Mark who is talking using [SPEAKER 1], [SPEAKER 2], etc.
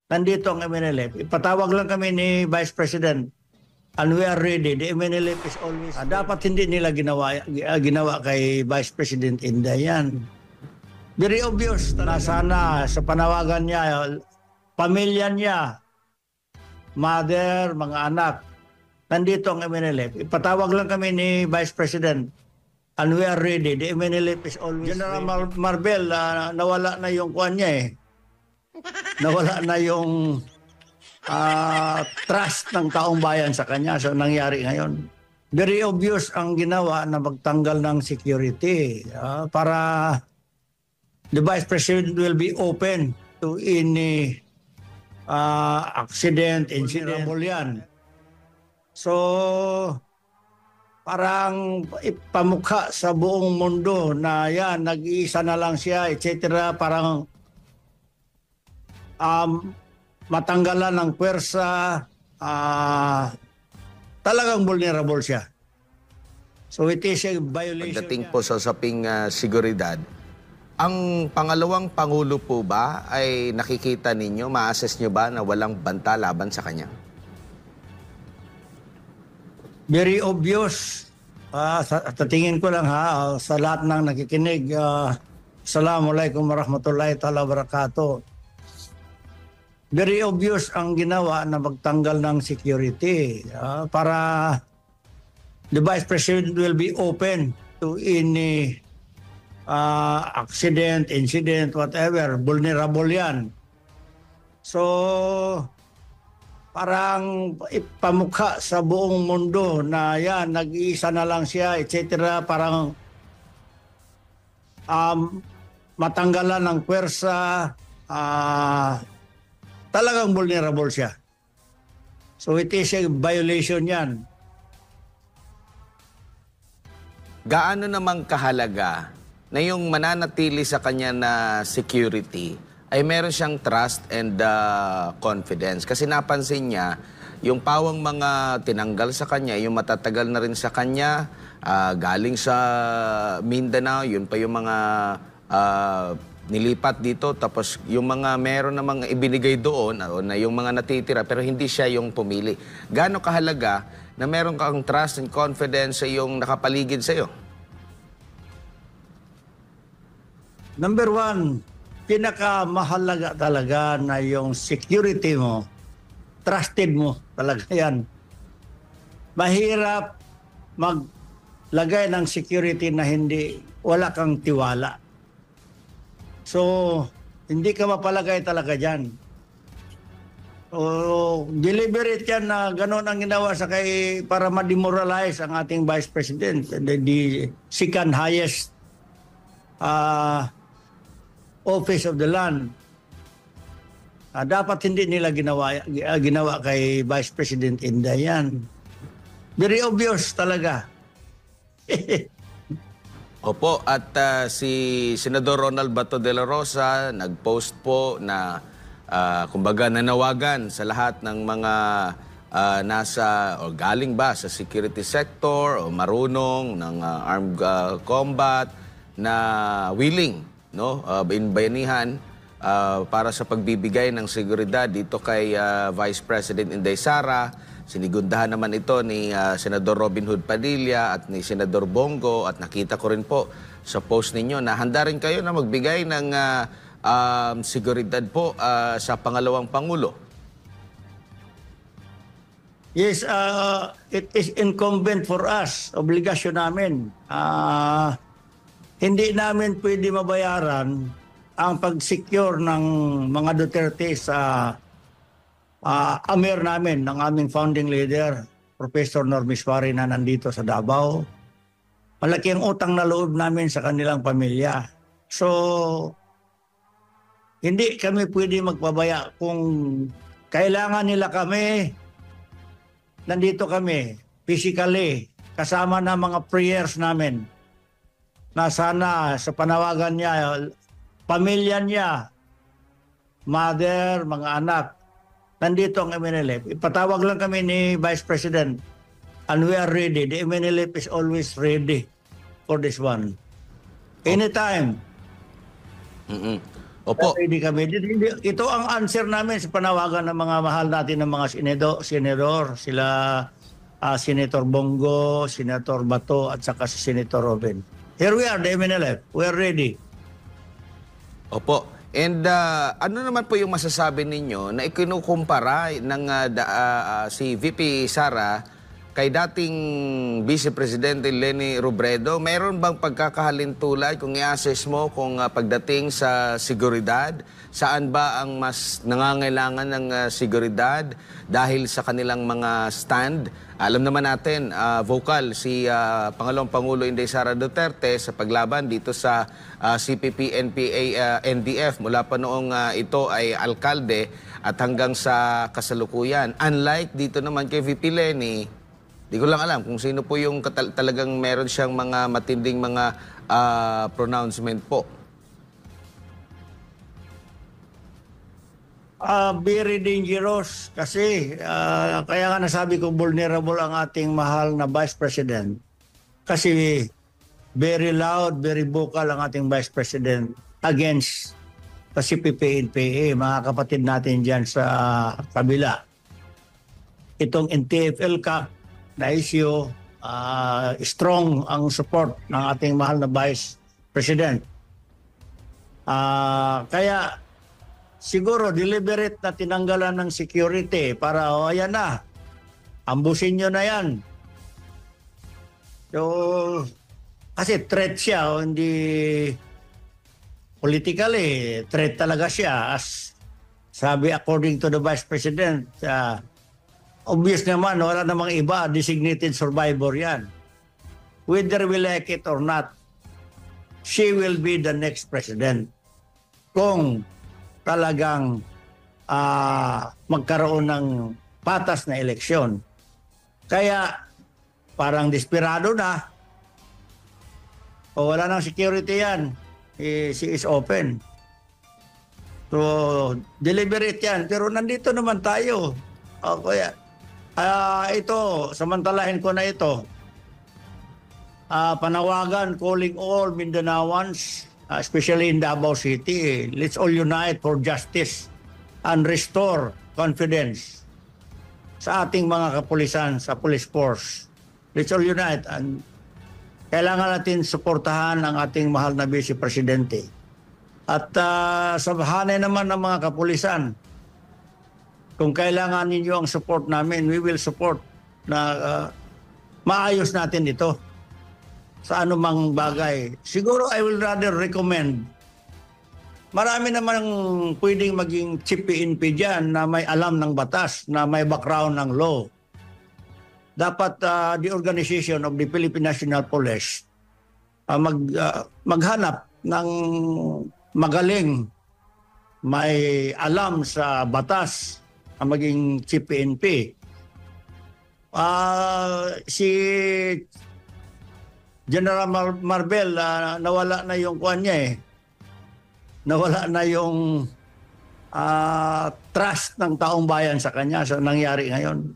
[SPEAKER 1] nandito ang MNLF. Ipatawag lang kami ni Vice President and we are ready. The MNLF is always dapat hindi nila ginawa kay Vice President Inday yan. Very obvious na sana sa panawagan niya, pamilya niya, mother, mga anak, nandito ang MNLF. Ipatawag lang kami ni Vice President and we are ready. The MNLF is always General Marbel, nawala na yung kuwan niya eh. Nawala na yung trust ng taong bayan sa kanya. So nangyari ngayon. Very obvious ang ginawa na magtanggal ng security para the Vice President will be open to any accident, incident. Yan. So, parang ipamukha sa buong mundo na yan, nag-iisa na lang siya, etc. Parang matanggalan ng pwersa, talagang vulnerable siya. So it is a violation.
[SPEAKER 2] Pagdating po sa usaping seguridad, ang pangalawang pangulo po ba ay nakikita ninyo, ma-assess nyo ba na walang banta laban sa kanya?
[SPEAKER 1] Very obvious. Sa tingin ko lang sa lahat ng nakikinig, Assalamualaikum warahmatullahi ta'ala wabarakatuh. Very obvious ang ginawa na magtanggal ng security para the Vice President will be open to any accident, incident, whatever. Vulnerable yan. So, parang ipamukha sa buong mundo na yan, nag-iisa na lang siya, etc. Parang matanggalan ng pwersa, talagang vulnerable siya. So it is a violation yan.
[SPEAKER 2] Gaano namang kahalaga na yung mananatili sa kanya na security ay meron siyang trust and confidence? Kasi napansin niya, yung pawang mga tinanggal sa kanya, yung matatagal na rin sa kanya, galing sa Mindanao, yun pa yung mga nilipat dito, tapos yung mga meron na mga ibinigay doon, na yung mga natitira, pero hindi siya yung pumili. Gaano kahalaga na meron kang trust and confidence sa yung nakapaligid sa'yo?
[SPEAKER 1] Number one, pinakamahalaga talaga na yung security mo, trusted mo talaga yan. Mahirap maglagay ng security na wala kang tiwala. So, hindi ka mapalagay talaga dyan. So, deliberate yan na gano'n ang ginawa para ma-demoralize ang ating Vice President, the second highest office of the land. Dapat hindi nila ginawa kay Vice President Inday yan. Very obvious talaga.
[SPEAKER 2] Opo, at si Senador Ronald Bato de la Rosa nag-post po na kumbaga nanawagan sa lahat ng mga nasa o galing ba sa security sector o marunong ng armed combat na willing, no, bayanihan para sa pagbibigay ng seguridad dito kay Vice President Inday Sara. Sinigundahan naman ito ni Senador Robin Hood Padilla at ni Senador Bongo, at nakita ko rin po sa post ninyo na handa rin kayo na magbigay ng seguridad po sa pangalawang Pangulo.
[SPEAKER 1] Yes, it is incumbent for us, obligasyon namin. Hindi namin pwede mabayaran ang pag-secure ng mga Duterte sa amir namin, ng aming founding leader, Professor Normiswari, na nandito sa Davao. Malaki ang utang na loob namin sa kanilang pamilya. So, hindi kami pwede magpabaya. Kung kailangan nila kami, nandito kami, physically, kasama na mga prayers namin, na sana sa panawagan niya, pamilya niya, mother, mga anak, nandito ang MNLF. Ipatawag lang kami ni Vice President and we are ready. The MNLF is always ready for this one. Anytime.
[SPEAKER 2] Opo.
[SPEAKER 1] Ready kami. Ito ang answer namin sa panawagan ng mga mahal natin ng mga senador. Sila Senator Bongo, Senator Bato, at saka si Senator Robin. Here we are, the MNLF. We are ready.
[SPEAKER 2] Opo. And ano naman po yung masasabi ninyo na ikinukumpara ng si VP Sara kay dating Vice Presidente Leni Robredo? Mayroon bang pagkakahalintulad kung i-assess mo kung pagdating sa seguridad, saan ba ang mas nangangailangan ng seguridad dahil sa kanilang mga stand? Alam naman natin, vocal si Pangalawang Pangulo Inday Sara Duterte sa paglaban dito sa CPP, NPA, NDF mula pa noong ito ay alkalde at hanggang sa kasalukuyan. Unlike dito naman kay VP Leni, di ko lang alam kung sino po yung talagang meron siyang mga matinding mga pronouncement po.
[SPEAKER 1] Very dangerous kasi kaya nga nasabi ko vulnerable ang ating mahal na Vice President. Kasi very loud, very vocal ang ating Vice President against sa CPP, NPA, mga kapatid natin dyan sa kabila. Itong NTF-ELCAC na issue, strong ang support ng ating mahal na Vice President. Kaya siguro deliberate na tinanggalan ng security para ayan na, ambusin nyo na yan. So, kasi threat siya, hindi politically, threat talaga siya. As sabi according to the Vice President, obvious naman, wala namang iba, designated survivor yan. Whether we like it or not, she will be the next president. Kung talagang magkaroon ng patas na eleksyon. Kaya parang desperado na. O wala nang security yan. She is open. So, deliberate yan. Pero nandito naman tayo. O kaya, ito, samantalahin ko na ito. Panawagan, calling all Mindanaoans, especially in Davao City, let's all unite for justice and restore confidence sa ating mga kapulisan, sa police force. Let's all unite and kailangan natin suportahan ang ating mahal na Vice Presidente. At sa hanay naman ng mga kapulisan, kung kailangan ninyo ang support namin, we will support na maayos natin ito sa anumang bagay. Siguro I will rather recommend, marami namang pwedeng maging chief PNP dyan na may alam ng batas, na may background ng law. Dapat the organization of the Philippine National Police maghanap ng magaling, may alam sa batas ang maging chief PNP. Si General Marbel, nawala na yung kuwan niya eh. Nawala na yung trust ng taong bayan sa kanya sa nangyari ngayon.